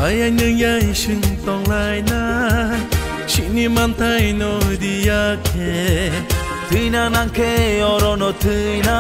Ayang niyay sing tong lai na Shini man thai no diya ke Tuina nang ke oro no tuina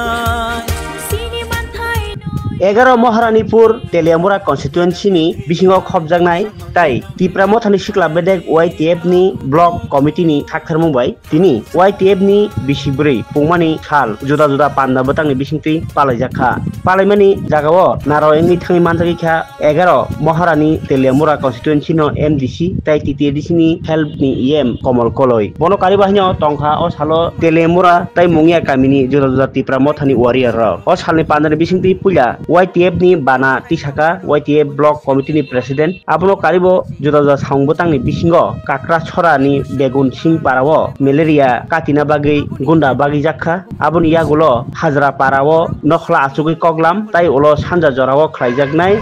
11 Maharanipur Teliamura কনস্টিটুয়েন্সিনি বিসিङाव खबजांनाय ताई तिप्रा मथानि सिख्ला बेदेक YTF नि block कमिटिनि थाखथारमुंबाय तिनि YTF नि बिसिब्रै पुंमानि साल जुदा जुदा पान्दा बटांनि बिसिंति पालायजाखा पालायमानि जागाव नारायणनि थाङि मानथागिखा 11 महारानी तेलियामुरा कनस्टिटुएन्सि नो MDC ताई TTDC नि हेल्प नि EM कमल कलय बनकारि बाहिनो टंखा अ सालो तेलियामुरा ताई मुंगिया गामिनि जुदा जुदा तिप्रा मथानि वारियर अ सालनि पान्दानि बिसिंति पुला YTF ni bana tisaka YTF block committee ni president abono karibo juda juda saungbotang ni bisingo kakra chora ni begun sing parawo malaria katina bagi gunda bagi jakha aboni yagulo hajra parawo nokhla achugi koglam tai ulo sanja jorawo khlaijaknai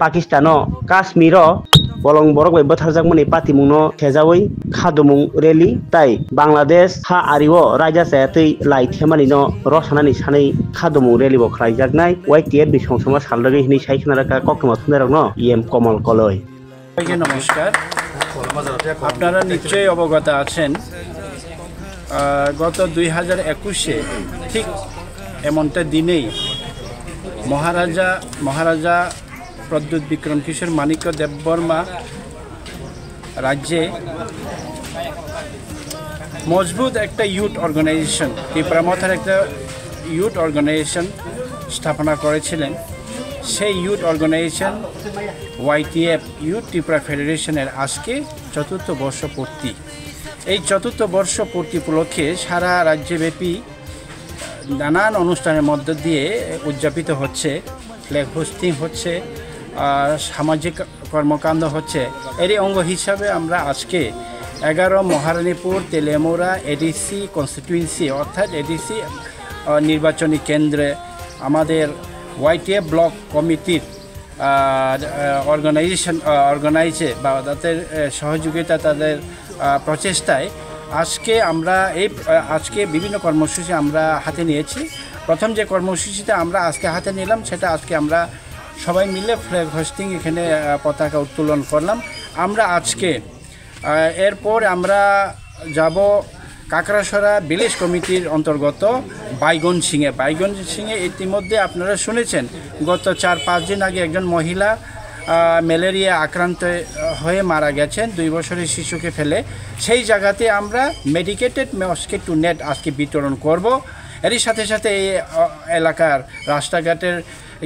Pakistano Kashmiro bolong borok bai botharjakmani patimungno thejawi khadumung rally tai Bangladesh ha ariwo raja sayatui lai themani no rosanani sanai khadumung rally bo khlaijaknai YTF ni songsoma salragi hini saikhnaraka kokma thunarokno EM কমল কলয় নমস্কার আপনারা নিশ্চয়ই অবগত আছেন গত 2021 ঠিক এমনটা দিনেই মহারাজা প্রদ্যুৎ বিক্রম কিশোর মানিক্য দেববর্মা রাজ্যে মজবুত একটা ইউথ অর্গানাইজেশন ত্রিপুরামথার একটা ইউথ অর্গানাইজেশন স্থাপনা করেছিলেন সেই youth organisation YTF youth Tripura ফেডারেশনের আজকে চতুর্থ বর্ষপূর্তি এই চতুর্থ বর্ষপূর্তি উপলক্ষে সারা রাজ্যব্যাপী নানান অনুষ্ঠানের মধ্য দিয়ে উদযাপিত হচ্ছে ফ্ল্যাগ হোস্টিং হচ্ছে সামাজিক কর্মকাণ্ড হচ্ছে এরই অঙ্গ হিসাবে আমরা আজকে 11 মহারানীপুর তেলিয়ামুরা ADC কনস্টিটুয়েন্সি অর্থাৎ ADC নির্বাচনী কেন্দ্রে আমাদের YTF ব্লক কমিটির অর্গানাইজে বা তাদের সহযোগিতা তাদের প্রচেষ্টায় আজকে বিভিন্ন কর্মসূচি আমরা হাতে নিয়েছি প্রথম যে কর্মসূচিটা আমরা আজকে হাতে নিলাম সেটা আজকে আমরা সবাই মিলে ফ্ল্যাগ হোস্টিং এখানে পতাকা উত্তোলন করলাম আমরা আজকে এরপর আমরা যাব কাকড়াছড়া ভিলেজ কমিটির অন্তর্গত বাইগন সিংয়ে ইতিমধ্যে আপনারা শুনেছেন গত 4-5 দিন আগে একজন মহিলা ম্যালেরিয়া আক্রান্ত হয়ে মারা গেছেন 2 বছরের শিশুকে ফেলে সেই জায়গাতে আমরা মেডিকেটেড মসকিটো নেট আজকে বিতরণ করব এরই সাথে সাথে এই এলাকার রাস্তাঘাটের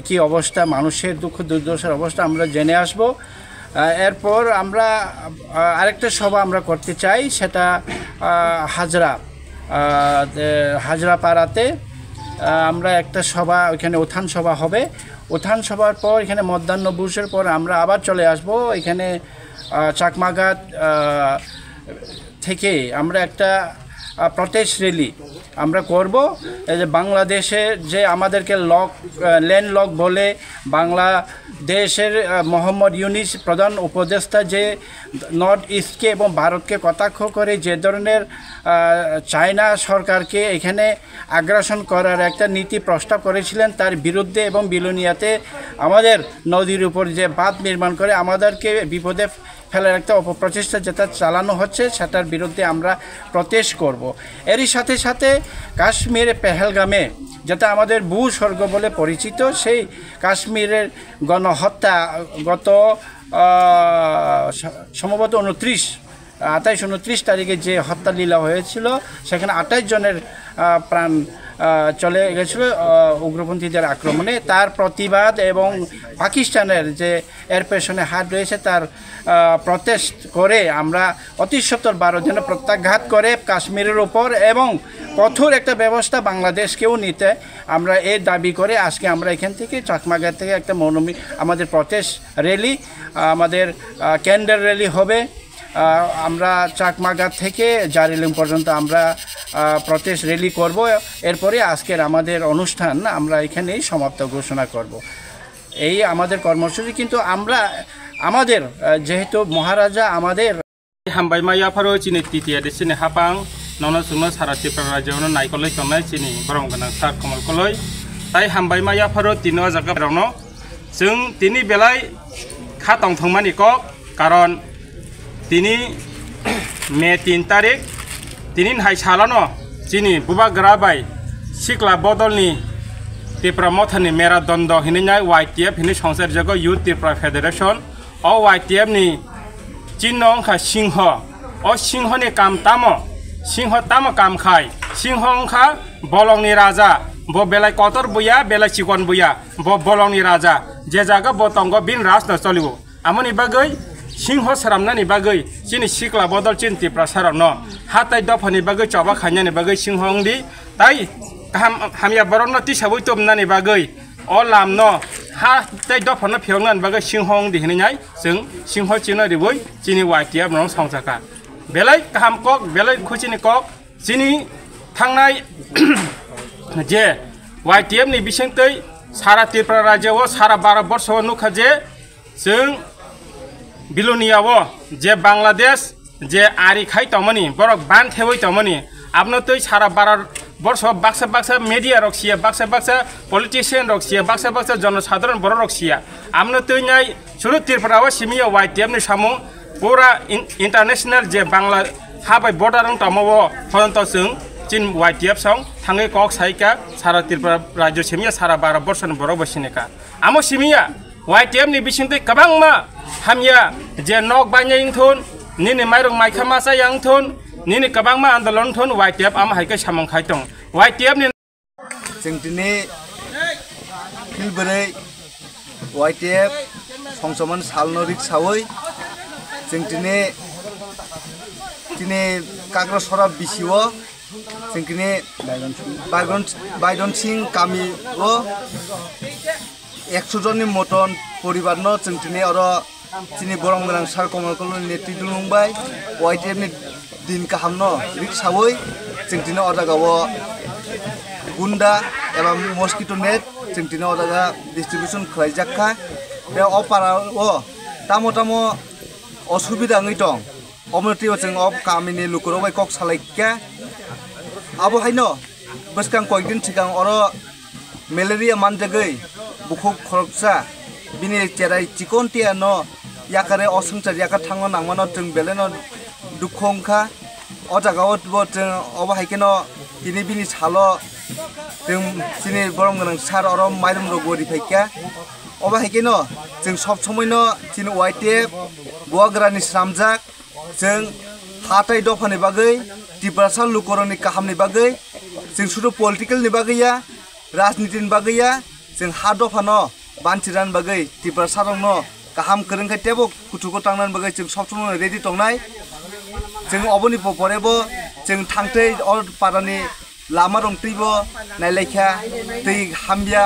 কি অবস্থা মানুষের দুঃখ দুর্দশার অবস্থা আমরা জেনে আসব এরপর আমরা আরেকটা সভা আমরা করতে চাই সেটা হাজরাপাড়াতে আমরা একটা সভা ওখানে উত্থান সভা হবে উত্থান সভার পর এখানে মধ্যাহ্ন ভোজের পর আমরা আবার চলে আসব এখানে চাকমাঘাট থেকে আমরা একটা প্রটেস্ট র্যালি আমরা করব এই যে বাংলাদেশের যে আমাদেরকে ল্যান্ড লক বলে বাংলাদেশের মোহাম্মদ ইউনিস প্রধান উপদেষ্টা যে নর্থ ইস্টকে এবং ভারতকে কটাক্ষ করে যে ধরনের চায়না সরকারকে এখানে আগ্রাসন করার একটা নীতি প্রস্তাব করেছিলেন তার বিরুদ্ধে এবং বিলোনিয়াতে আমাদের নদীর উপর যে বাঁধ নির্মাণ করে আমাদেরকে বিপদে ফেলার একটা অপপ্রচেষ্টা যেটা চালানো হচ্ছে সেটার বিরুদ্ধে আমরা প্রটেস্ট করব এরই সাথে সাথে কাশ্মীরে পেহেলগামে যেটা আমাদের ভূস্বর্গ বলে পরিচিত সেই কাশ্মীরের গণহত্যা গত সম্ভবত 28-29 তারিখে যে হত্যালীলা হয়েছিল সেখানে 28 জনের প্রাণ চলে গেছিল উগ্রপন্থীদের আক্রমণে তার প্রতিবাদ এবং পাকিস্তানের যে এর পেছনে হাত রয়েছে তার প্রটেস্ট করে আমরা অতি সত্বর 12 জনে প্রত্যাঘাত করে কাশ্মীরের উপর এবং কঠোর একটা ব্যবস্থা বাংলাদেশকেও নিতে আমরা এই দাবি করে আজকে আমরা এখান থেকে চাকমাঘাট থেকে একটা আমাদের প্রটেস্ট র্যালি আমাদের ক্যান্ডেল র্যালি হবে আমরা চাকমাঘাট থেকে জারিলিং পর্যন্ত আমরা প্রটেস্ট র্যালি করব এরপরে আজকের আমাদের অনুষ্ঠান আমরা এখানেই সমাপ্ত ঘোষণা করব এই আমাদের কর্মসূচি কিন্তু আমরা আমাদের যেহেতু মহারাজা আমাদের হামবাই মাইয়া ফারো চিনি TTDC হাপাং নন সুনো সারা ত্রিপুরা রাজ্যনো নাইকলাই তনাই চিনি বরং গোনাं সার কমল কলয় তাই হামবাই মাইয়া ফারো তিনো জায়গা রনো जों दिनै बेलाय খা তং থংমানি কক কারণ তিনি মে 3 তারিখ তিনি হাই সালানো চিনি বুবা গ্রাবাই সিকলা বদলনি ত্রিপুরা মথানি মেরাদণ্ড হিনিনাই YTF হিনি সংসার জগ ইউথ ত্রিপুরা ফেডারেশন ও YTF ni চিহ্ন অংখা সিংহ ও সিংহনি কাম তামো সিংহ তামো কাম খাই সিংহ অংখা বলংনি রাজা ব বেলাই কতর বুয়া বেলাই চিকন বুয়া ব বলংনি রাজা যে জায়গা বতঙ্গ বিন রাজনা চলিব আমনি বাগৈ সিংহ সারামনানি বাগৈ চিনি সিকলা বদল চিন ত্রিপুরা সারাম ন হাতাই দফানি বাগৈ চবা খাইনানি বাগৈ সিংহ অংদি তাই হামিয়া বরণ তিসাবই তমনানি বাগৈ অ লাম ন ha tay do phone phiong nan ba ga sing hong di ni nyai sing sing ho china ri boi chini YTF nong song saka belai kaham kok belai khuchini kok chini thangnai je YTF ni bising tei sara Tripura rajya o sara 12 borsho nukha je sing bilunia o je Bangladesh je ari khai tomani borok ban thewoi tomani apno tei sara 12 বর্ষ Baksa Baksa media রক্সিয়া Baksa Baksa politician রক্সিয়া Baksa Baksa জনসাধারণ বড় রক্সিয়া আমনো তৈনাই শুরু ত্রিপুরাও সিমিয়া YTF ni সামু পুরা international যে Bangla হাবাই border রং তমাও ফরন্ত song চিন YTF song থাঙ্গে cock Saika সারা ত্রিপুরা রাজ্য সিমিয়া সারা 12 বর্ষন বড় বসিনেকা আমো সিমিয়া YTF ni বিসিংতে কবাংমা হামিয়া যে knock বাইনাই ইংথুন Nini মাইরং মাইখামা সায়াংথুন Nini kabangma andalon thon YTF am haika samang khaitong YTF ni jengtini hilbere YTF songsoman salno rik sawoi jengtini tini kagra sora bisiwo jengtini baidon sing kami o 100 joni moton poribarno jengtini oro tini borong gorang sar komalkol netidul mumbai YTF ni din kahamno riksawoi jengtino odagawo gunda eba mosquito net jengtino odaga distribution khlaijakha be opara o tamo osubida ngai tong omrti o jeng op kamini lukuro bai kok salaikya abo haino beskang koikdin sikang oro malaria manjagai bukhuk khoroksa bini cherai chikontia no yakare osungchar yakar thangno nangmano jeng beleno dukhongkha o jagao bo jeng obo haikeno ini bini salo jeng sini borong ganang sar oro mairum ro gori phaikya obo haikeno jeng sob somoino sini YTF boagrani samjak jeng hatai dofani bagai tibrasal lukoroni kahamni bagai jeng sudo political ni bagaiya rajniti ni bagaiya jeng ha dofano bantiran bagai tibrasarongno kaham kerengkai tebo kutuko tangnan bagai jeng sob somoino ready tongnai jeng oboni porebo jeng thangtei or parani lama rong teibo nailekha tei hambia